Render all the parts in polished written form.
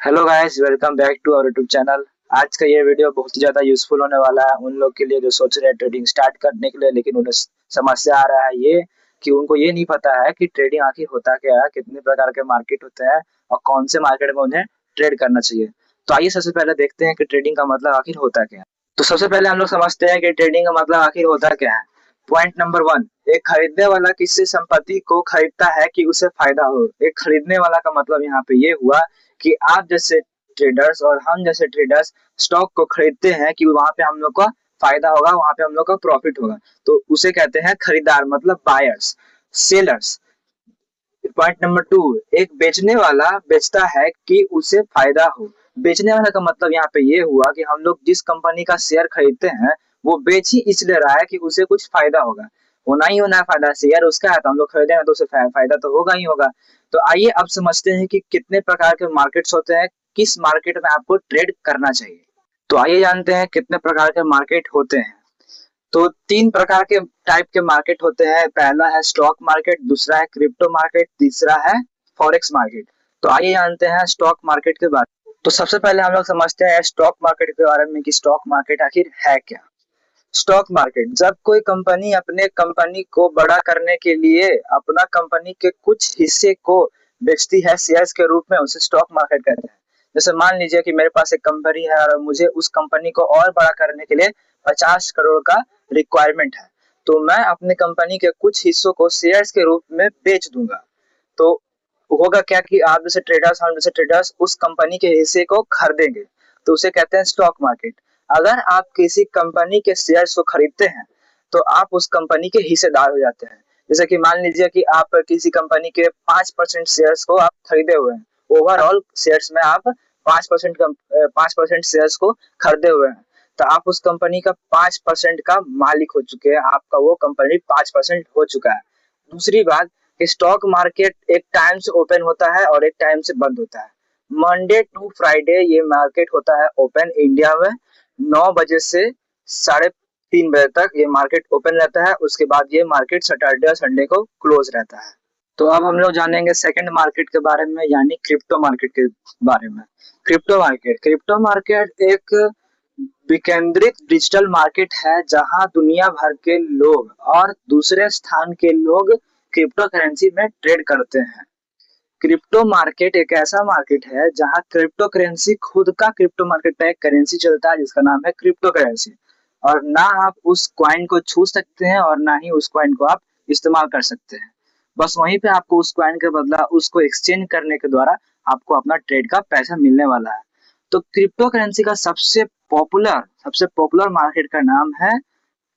Hello guys, welcome back to our YouTube channel. आज का ये वीडियो बहुत ही ज़्यादा यूज़फुल होने वाला है उन लोग के लिए जो सोच रहे हैं ट्रेडिंग स्टार्ट करने के लिए, लेकिन उन्हें समस्या आ रहा है ये कि उनको ये नहीं पता है कि ट्रेडिंग आखिर होता क्या है, कितने प्रकार के मार्केट होते हैं और कौन से मार्केट में उन्हें ट्रेड करना चाहिए। तो आइए सबसे पहले देखते हैं कि ट्रेडिंग का मतलब आखिर होता क्या है। तो सबसे पहले हम लोग समझते हैं कि ट्रेडिंग का मतलब आखिर होता क्या है। पॉइंट नंबर वन, एक खरीदने वाला किसी संपत्ति को खरीदता है कि उसे फायदा हो। एक खरीदने वाला का मतलब यहाँ पे ये हुआ कि आप जैसे ट्रेडर्स और हम जैसे ट्रेडर्स स्टॉक को खरीदते हैं कि वहां पे हम लोग का फायदा होगा, वहां पे हम लोग का प्रॉफिट होगा, तो उसे कहते हैं खरीदार मतलब buyers. Sellers, point number two, एक बेचने वाला बेचता है कि उसे फायदा हो। बेचने वाला का मतलब यहाँ पे ये हुआ कि हम लोग जिस कंपनी का शेयर खरीदते हैं वो बेच ही इसलिए रहा है कि उसे कुछ फायदा होगा। होना ही होना है फायदा, शेयर उसका है तो हम लोग खरीदेंगे तो उसे फायदा तो होगा ही होगा। तो आइए अब समझते हैं कि कितने प्रकार के मार्केट्स होते हैं, किस मार्केट में आपको ट्रेड करना चाहिए। तो आइए जानते हैं कितने प्रकार के मार्केट होते हैं। तो तीन प्रकार के टाइप के मार्केट होते हैं। पहला है स्टॉक मार्केट, दूसरा है क्रिप्टो मार्केट, तीसरा है फॉरेक्स मार्केट। तो आइए जानते हैं स्टॉक मार्केट के बारे में। तो सबसे पहले हम लोग समझते हैं स्टॉक मार्केट के बारे में कि स्टॉक मार्केट आखिर है क्या। स्टॉक मार्केट, जब कोई कंपनी अपने कंपनी को बड़ा करने के लिए अपना कंपनी के कुछ हिस्से को बेचती है शेयर्स के रूप में, उसे स्टॉक मार्केट कहते हैं। जैसे मान लीजिए कि मेरे पास एक कंपनी है और मुझे उस कंपनी को और बड़ा करने के लिए 50 करोड़ का रिक्वायरमेंट है, तो मैं अपने कंपनी के कुछ हिस्सों को शेयर्स के रूप में बेच दूंगा। तो होगा क्या कि आप जैसे ट्रेडर्स, हम जैसे ट्रेडर्स उस कंपनी के हिस्से को खरीदेंगे, तो उसे कहते हैं स्टॉक मार्केट। अगर आप किसी कंपनी के शेयर्स को खरीदते हैं तो आप उस कंपनी के हिस्सेदार हो जाते हैं। जैसे कि मान लीजिए कि आप किसी कंपनी के 5% शेयर्स को आप खरीदे हुए हैं, ओवरऑल शेयर्स में आप 5% शेयर्स को खरीदे हुए हैं, तो आप उस कंपनी का 5% का मालिक हो चुके हैं, आपका वो कंपनी 5% हो चुका है। दूसरी बात, स्टॉक मार्केट एक टाइम से ओपन होता है और एक टाइम से बंद होता है। मंडे टू फ्राइडे ये मार्केट होता है ओपन इंडिया में। 9 बजे से 3:30 बजे तक ये मार्केट ओपन रहता है, उसके बाद ये मार्केट सैटरडे और संडे को क्लोज रहता है। तो अब हम लोग जानेंगे सेकंड मार्केट के बारे में, यानी क्रिप्टो मार्केट के बारे में। क्रिप्टो मार्केट एक विकेंद्रित डिजिटल मार्केट है जहां दुनिया भर के लोग और दूसरे स्थान के लोग क्रिप्टो करेंसी में ट्रेड करते हैं। क्रिप्टो मार्केट एक ऐसा मार्केट है जहां क्रिप्टो करेंसी खुद का क्रिप्टो मार्केट में एक करेंसी चलता है जिसका नाम है क्रिप्टो करेंसी। और ना आप उस कॉइन को छू सकते हैं और ना ही उस कॉइन को आप इस्तेमाल कर सकते हैं। बस वहीं पे आपको उस कॉइन के बदला उसको एक्सचेंज करने के द्वारा आपको अपना ट्रेड का पैसा मिलने वाला है। तो क्रिप्टो करेंसी का सबसे पॉपुलर मार्केट का नाम है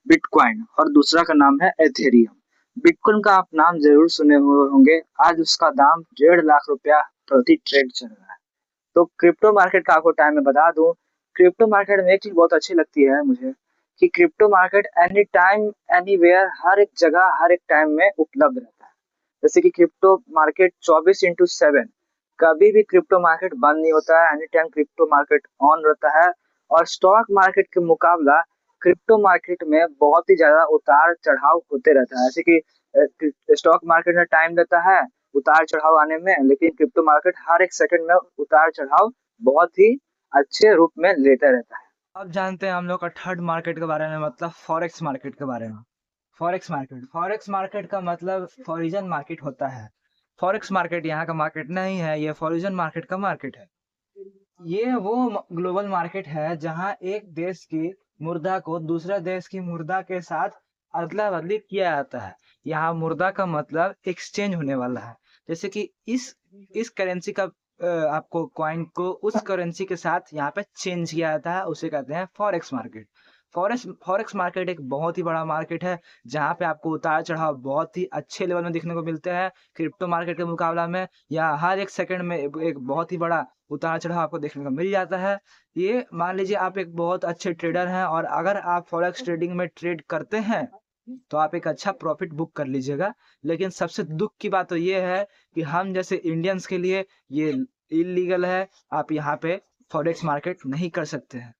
बिटकॉइन और दूसरा का नाम है एथेरियम। बिटकॉइन का आप नाम जरूर सुने हुए होंगे, आज उसका दाम 1.5 लाख रुपया प्रति ट्रेड चल रहा है। तो क्रिप्टो मार्केट का आपको टाइम में बता दूं, क्रिप्टो मार्केट में एक चीज बहुत अच्छी लगती है मुझे कि crypto market any time anywhere, हर एक जगह हर एक टाइम में उपलब्ध रहता है। जैसे कि क्रिप्टो मार्केट 24/7, कभी भी क्रिप्टो मार्केट बंद नहीं होता है, any time crypto market on रहता है। और स्टॉक मार्केट के मुकाबला क्रिप्टो मार्केट में बहुत ही ज्यादा उतार चढ़ाव होते रहता है। जैसे कि स्टॉक मार्केट में टाइम लेता है उतार चढ़ाव आने में, लेकिन क्रिप्टो मार्केट हर एक सेकंड में उतार चढ़ाव बहुत ही अच्छे रूप में लेता रहता है। अब जानते हैं हम लोग का थर्ड मार्केट के बारे में, मतलब फॉरेक्स मार्केट के बारे में। फॉरेक्स मार्केट का मतलब फॉरिजन मार्केट होता है। फॉरेक्स मार्केट यहाँ का मार्केट नहीं है, ये फॉरिजन मार्केट का मार्केट है। ये वो ग्लोबल मार्केट है जहां एक देश की मुर्दा को दूसरे देश की मुर्दा के साथ अदला बदली किया जाता है। यहाँ मुर्दा का मतलब एक्सचेंज होने वाला है। जैसे कि इस करेंसी का आपको कॉइन को उस करेंसी के साथ यहाँ पे चेंज किया जाता है, उसे कहते हैं फॉरेक्स मार्केट। फॉरेक्स मार्केट एक बहुत ही बड़ा मार्केट है जहाँ पे आपको उतार चढ़ाव बहुत ही अच्छे लेवल में देखने को मिलते हैं क्रिप्टो मार्केट के मुकाबला में। यहाँ हर एक सेकंड में एक बहुत ही बड़ा उतार चढ़ाव आपको देखने को मिल जाता है। ये मान लीजिए आप एक बहुत अच्छे ट्रेडर हैं और अगर आप फॉरेक्स ट्रेडिंग में ट्रेड करते हैं तो आप एक अच्छा प्रॉफिट बुक कर लीजिएगा। लेकिन सबसे दुख की बात तो ये है कि हम जैसे इंडियंस के लिए ये इलीगल है, आप यहाँ पे फॉरेक्स मार्केट नहीं कर सकते हैं।